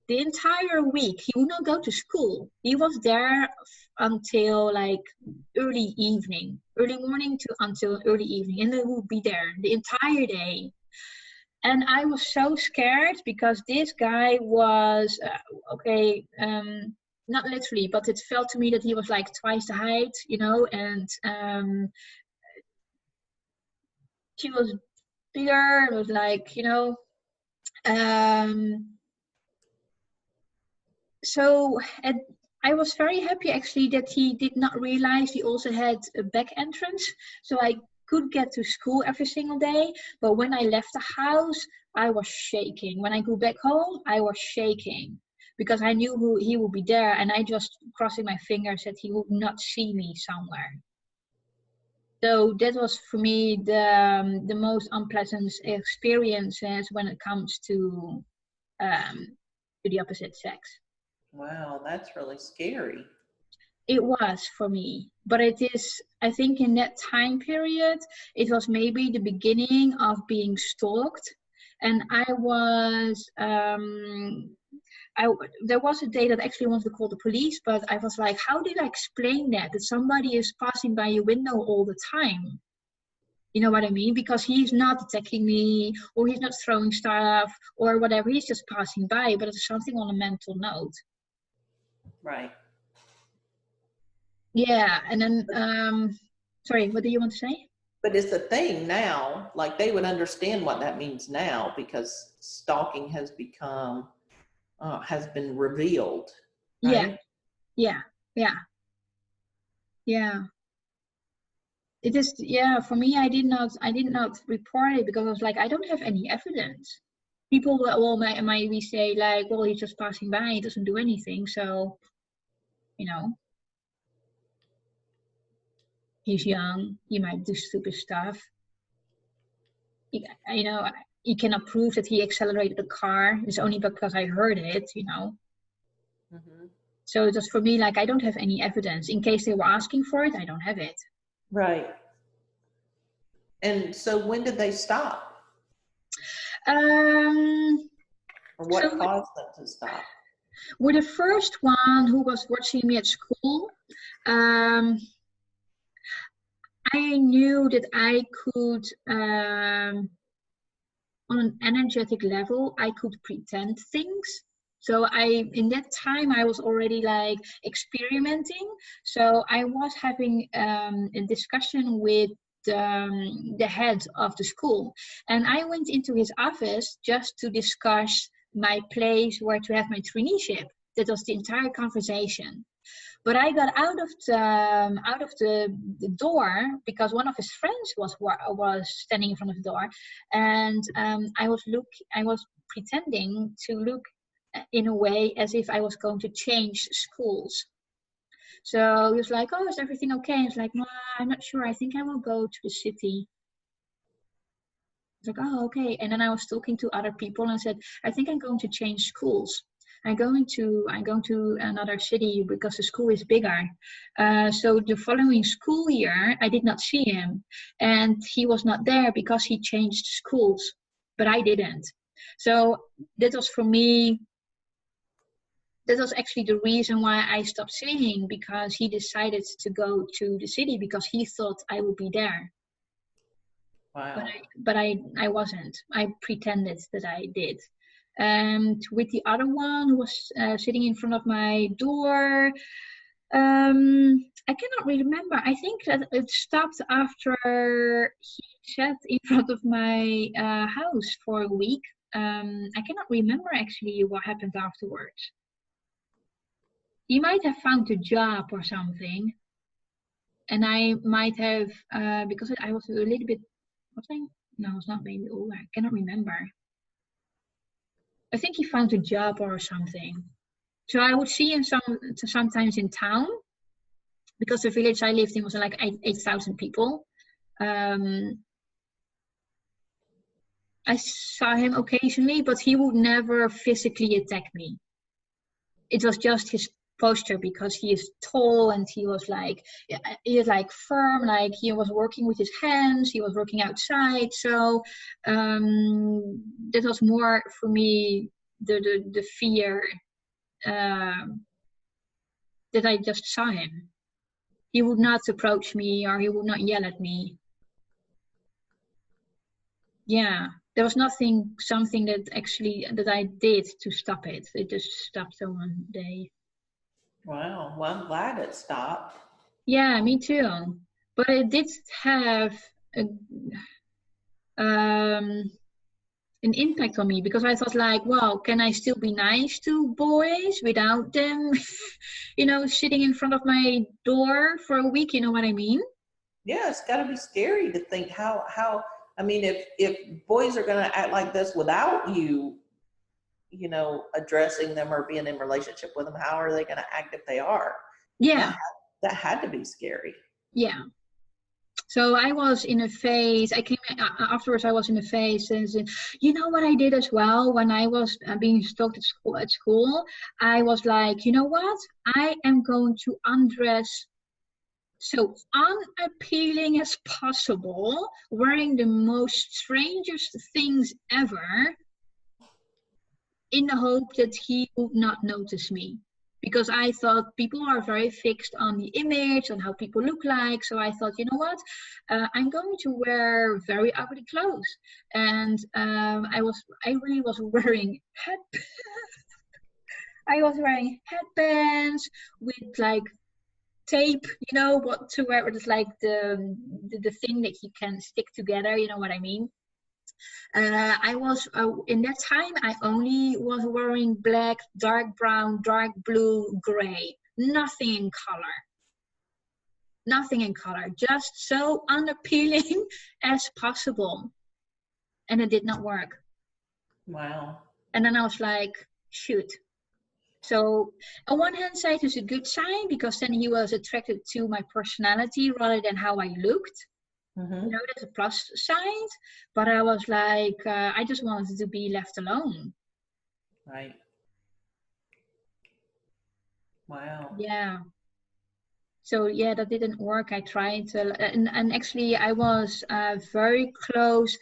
The entire week. He would not go to school. He was there until like early morning to until early evening, and he would be there the entire day. And I was so scared, because this guy was not literally, but it felt to me that he was like twice the height, you know, and she was bigger. It was like, you know, so I was very happy actually that he did not realize he also had a back entrance, so I could get to school every single day. But when I left the house, I was shaking. When I go back home, I was shaking, because I knew he would be there, and I just crossing my fingers that he would not see me somewhere. So that was for me the most unpleasant experiences when it comes to the opposite sex. Wow, that's really scary. It was for me, but it is, I think in that time period, it was maybe the beginning of being stalked. And I was, there was a day that I actually wanted to call the police, but I was like, how did I explain that somebody is passing by your window all the time? You know what I mean? Because he's not attacking me, or he's not throwing stuff or whatever. He's just passing by, but it's something on a mental note. Right. Yeah, and then, sorry, what do you want to say? But it's a thing now, like they would understand what that means now, because stalking has become, has been revealed. Right? Yeah. It is, yeah, for me, I did not report it, because I was like, I don't have any evidence. People will maybe say like, well, he's just passing by, he doesn't do anything, so, you know, he's young, he might do stupid stuff. You know, he cannot prove that he accelerated the car. It's only because I heard it, you know. Mm-hmm. So it was for me like, I don't have any evidence. In case they were asking for it, I don't have it. Right. And so when did they stop? Or what caused them to stop? With the first one who was watching me at school, I knew that I could, on an energetic level, I could pretend things. So in that time, I was already like experimenting. So I was having a discussion with the head of the school, and I went into his office just to discuss my place where to have my traineeship. That was the entire conversation. But I got out of the door because one of his friends was standing in front of the door, and I was pretending to look in a way as if I was going to change schools. So he was like, "Oh, is everything okay?" I was like, "No, I'm not sure. I think I will go to the city." Like, "Oh, okay." And then I was talking to other people and said, "I think I'm going to change schools. I'm going to another city because the school is bigger." So the following school year, I did not see him, and he was not there because he changed schools, but I didn't. So that was for me. That was actually the reason why I stopped seeing, because he decided to go to the city because he thought I would be there. Wow. But I wasn't. I pretended that I did. And with the other one who was sitting in front of my door, I cannot really remember. I think that it stopped after he sat in front of my house for a week. I cannot remember actually what happened afterwards. He might have found a job or something, and I might have because I was a little bit. Was I? No, I was not maybe older. I cannot remember. I think he found a job or something. So I would see him sometimes in town, because the village I lived in was like 8,000 people. I saw him occasionally, but he would never physically attack me. It was just his posture, because he is tall and he was like firm, like he was working with his hands, he was working outside. So that was more for me the fear that I just saw him. He would not approach me or he would not yell at me. Yeah, there was something that I did to stop it. It just stopped on one day. Wow. Well, I'm glad it stopped. Yeah, me too. But it did have a, an impact on me, because I thought like, well, can I still be nice to boys without them, sitting in front of my door for a week? You know what I mean? Yeah, it's got to be scary to think I mean, if boys are going to act like this without you, addressing them or being in relationship with them, how are they going to act if they are? Yeah, That had to be scary. yeah. So I was in a phase. Afterwards. I was in a phase, and you know what I did as well when I was being stalked at school. I was like, you know what? I am going to undress so unappealing as possible, wearing the most strangest things ever, in the hope that he would not notice me. Because I thought people are very fixed on the image, on how people look like. So I thought, you know what? I'm going to wear very ugly clothes. And I really was wearing I was wearing headbands with like tape, what to wear. It's like the thing that you can stick together. You know what I mean? I was in that time I only was wearing black, dark brown, dark blue, gray. Nothing in color, just so unappealing as possible. And it did not work. Wow. And then I was like, shoot. So on one hand side, it's a good sign, because then he was attracted to my personality rather than how I looked. Mm-hmm. That's a plus side. But I was like, I just wanted to be left alone. Right. Wow. Yeah. So yeah, that didn't work. I tried to, and actually I was very close.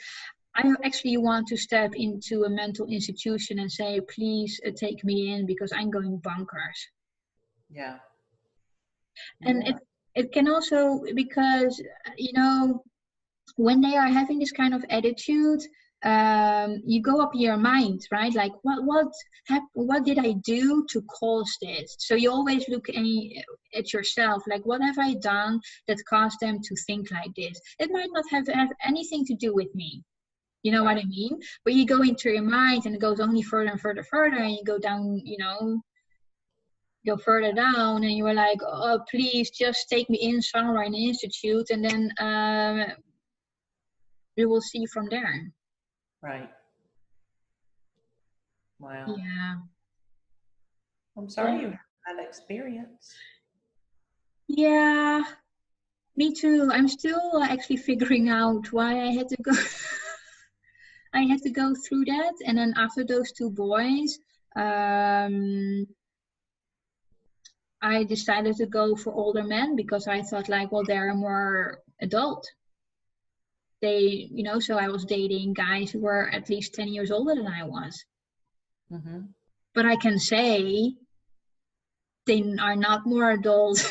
I actually want to step into a mental institution and say, please take me in because I'm going bonkers. Yeah. And it can also, because, when they are having this kind of attitude, you go up in your mind, right? Like, what did I do to cause this? So you always look at yourself, like, what have I done that caused them to think like this? It might not have anything to do with me. You know what I mean? But you go into your mind and it goes only further and further, and you go down, go further down, and you were like, oh, please just take me in somewhere in the institute, and then we will see from there. Right. Wow. Yeah. I'm sorry you had that experience. Yeah, me too. I'm still actually figuring out why I had to go. I had to go through that, and then after those two boys, I decided to go for older men because I thought, like, well, they're more adult. They, so I was dating guys who were at least 10 years older than I was. Mm-hmm. But I can say they are not more adult,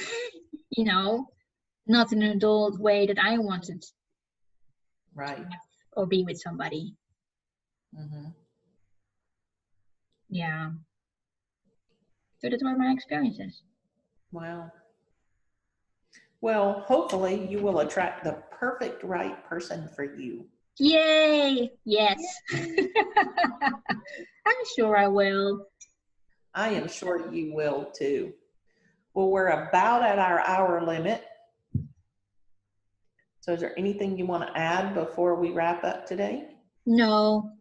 not in an adult way that I wanted. Right. Or be with somebody. Mm-hmm. Yeah. So that were my experiences. Wow. Well, hopefully you will attract the perfect right person for you. Yay! Yes. I'm sure I will. I am sure you will too. Well, we're about at our hour limit. So is there anything you want to add before we wrap up today? No.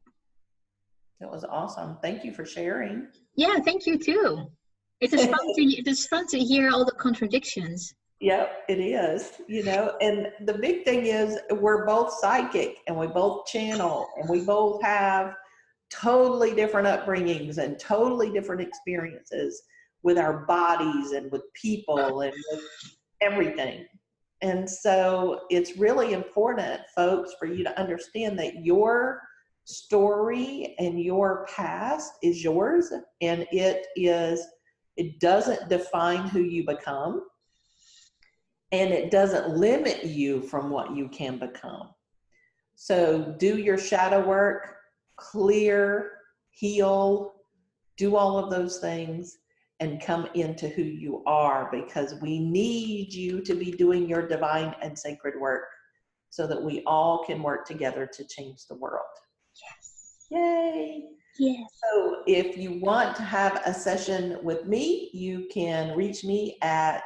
That was awesome. Thank you for sharing. Yeah, thank you too. It is fun to hear all the contradictions. Yep, it is, and the big thing is we're both psychic and we both channel and we both have totally different upbringings and totally different experiences with our bodies and with people and with everything. And so it's really important, folks, for you to understand that your story and your past is yours, and it doesn't define who you become. And it doesn't limit you from what you can become. So do your shadow work, clear, heal, do all of those things, and come into who you are, because we need you to be doing your divine and sacred work so that we all can work together to change the world. Yes. Yay. Yes. So if you want to have a session with me, you can reach me at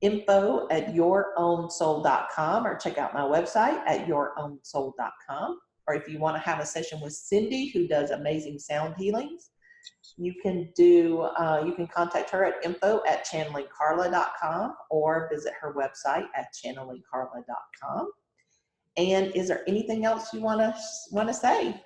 info@yourownsoul.com, or check out my website at yourownsoul.com. Or if you want to have a session with Cindy, who does amazing sound healings, you can contact her at info@channelingcarla.com, or visit her website at channelingcarla.com. And is there anything else you want to say?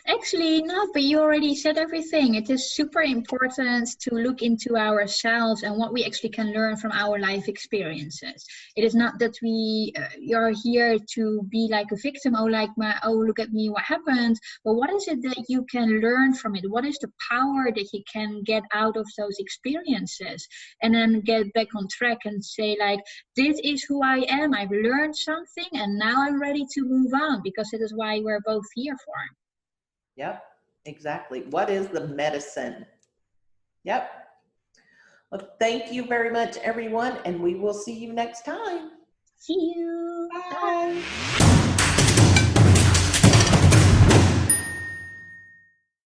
Actually, not, but you already said everything. It is super important to look into ourselves and what we actually can learn from our life experiences. It is not that we are here to be like a victim, look at me, what happened? But what is it that you can learn from it? What is the power that you can get out of those experiences? And then get back on track and say, like, this is who I am. I've learned something and now I'm ready to move on, because it is why we're both here for. Yep, exactly. What is the medicine? Yep. Well, thank you very much, everyone, and we will see you next time. See you. Bye.